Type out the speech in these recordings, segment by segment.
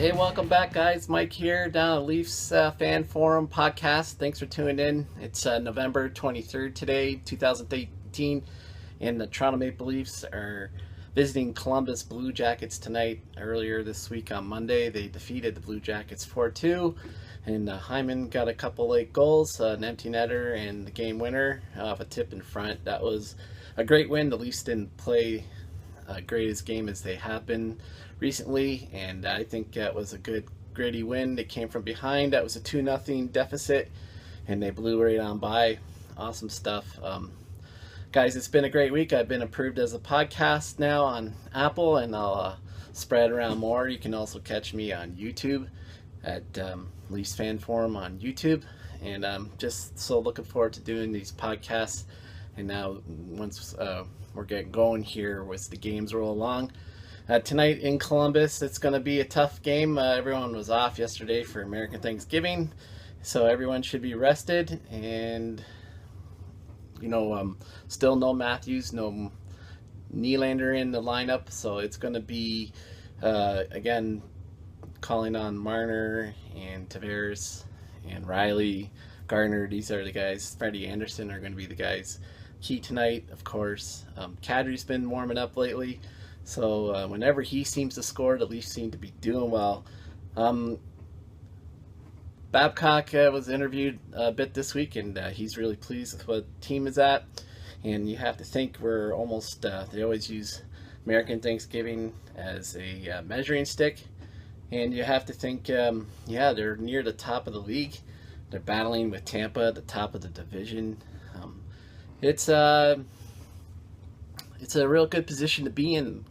Hey, welcome back, guys. Mike here down at Leafs Fan Forum podcast. Thanks for tuning in. It's November 23rd today, 2018, and the Toronto Maple Leafs are visiting Columbus Blue Jackets tonight. Earlier this week on Monday, they defeated the Blue Jackets 4-2, and Hyman got a couple late goals, an empty netter, and the game winner off a tip in front. That was a great win. The Leafs didn't play greatest game as they have been recently, and I think that was a good gritty win. They came from behind. That was a 2-0 deficit, and they blew right on by. Awesome stuff. Guys, it's been a great week. I've been approved as a podcast now on Apple, and I'll spread around more. You can also catch me on YouTube at Leafs Fan Forum on YouTube, and I'm just so looking forward to doing these podcasts. And now once we're getting going here as the games roll along. Tonight in Columbus, it's going to be a tough game. Everyone was off yesterday for American Thanksgiving, so everyone should be rested. And, still no Matthews, no Nylander in the lineup, so it's going to be, again, calling on Marner and Tavares and Riley, Gardner. These are the guys. Freddie Anderson are going to be the guys. Key tonight, of course. Kadri's been warming up lately, so whenever he seems to score, the Leafs seem to be doing well. Babcock was interviewed a bit this week, and he's really pleased with what the team is at. And you have to think we're almost, they always use American Thanksgiving as a measuring stick. And you have to think, they're near the top of the league. They're battling with Tampa at the top of the division. It's a real good position to be in,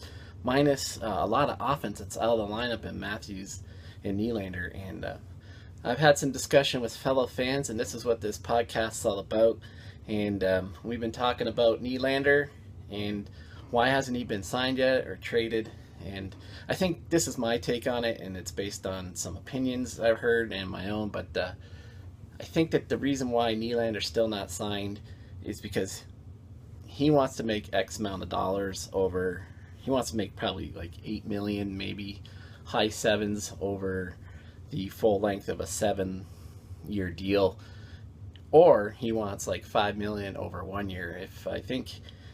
minus a lot of offense that's out of the lineup in Matthews and Nylander. And I've had some discussion with fellow fans, and this is what this podcast is all about. And we've been talking about Nylander and why hasn't he been signed yet or traded. And I think this is my take on it, and it's based on some opinions I've heard and my own. But I think that the reason why Nylander's still not signed is because he wants to make X amount of dollars over. He wants to make probably like $8 million, maybe high sevens over the full length of a 7-year deal, or he wants like $5 million over 1 year. If I think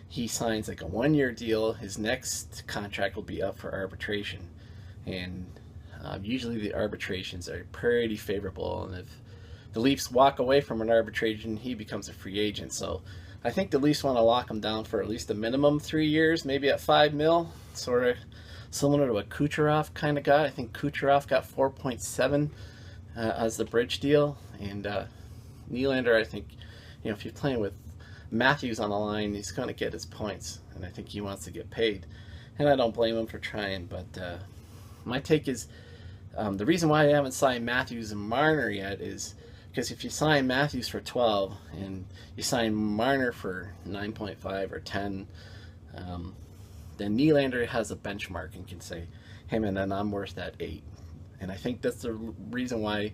he signs like a 1-year deal, his next contract will be up for arbitration, and usually the arbitrations are pretty favorable, and if the Leafs walk away from an arbitration, he becomes a free agent. So I think the Leafs want to lock him down for at least a minimum 3 years, maybe at $5 million, sort of similar to a Kucherov kind of guy. I think Kucherov got 4.7 as the bridge deal, and Nylander, I think, if you're playing with Matthews on the line, he's going to get his points, and I think he wants to get paid, and I don't blame him for trying. But my take is the reason why I haven't signed Matthews and Marner yet is because if you sign Matthews for 12 and you sign Marner for 9.5 or 10, then Nylander has a benchmark and can say, hey man, then I'm worth that 8. And I think that's the reason why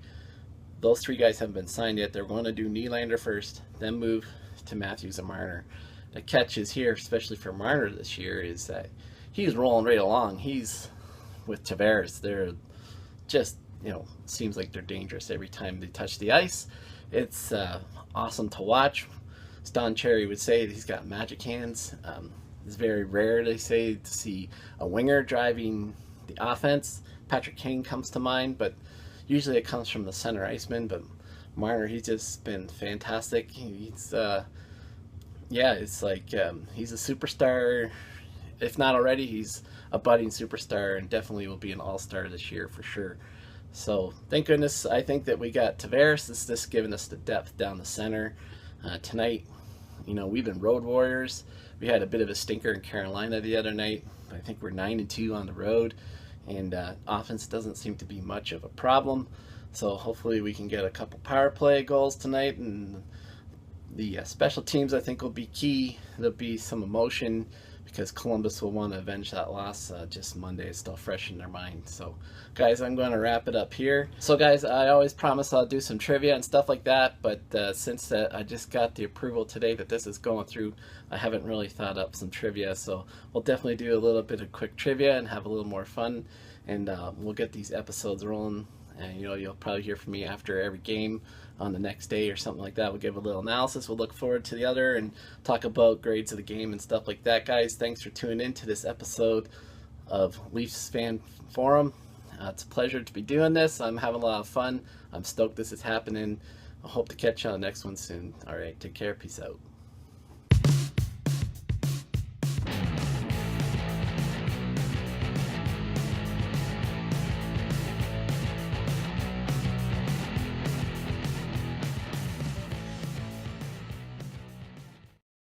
those 3 guys haven't been signed yet. They're going to do Nylander first, then move to Matthews and Marner. The catch is here, especially for Marner this year, is that he's rolling right along. He's with Tavares. They're just, seems like they're dangerous every time they touch the ice. It's awesome to watch. As Don Cherry would say, he's got magic hands. It's very rare, they say, to see a winger driving the offense. Patrick Kane comes to mind, but usually it comes from the center iceman. But Marner, he's just been fantastic. He's, it's like he's a superstar. If not already, he's a budding superstar and definitely will be an all-star this year for sure. So thank goodness I think that we got Tavares. This just giving us the depth down the center. Tonight, we've been road warriors. We had a bit of a stinker in Carolina the other night. I think we're 9-2 on the road, and offense doesn't seem to be much of a problem. So hopefully we can get a couple power play goals tonight, and the special teams I think will be key. There'll be some emotion because Columbus will want to avenge that loss. Just Monday is still fresh in their mind. So guys, I'm going to wrap it up here. So guys, I always promise I'll do some trivia and stuff like that, but since I just got the approval today that this is going through, I haven't really thought up some trivia. So we'll definitely do a little bit of quick trivia and have a little more fun, and we'll get these episodes rolling. And you'll probably hear from me after every game on the next day or something like that. We'll give a little analysis. We'll look forward to the other and talk about grades of the game and stuff like that. Guys, thanks for tuning in to this episode of Leafs Fan Forum. It's a pleasure to be doing this. I'm having a lot of fun. I'm stoked this is happening. I hope to catch you on the next one soon. All right, take care. Peace out.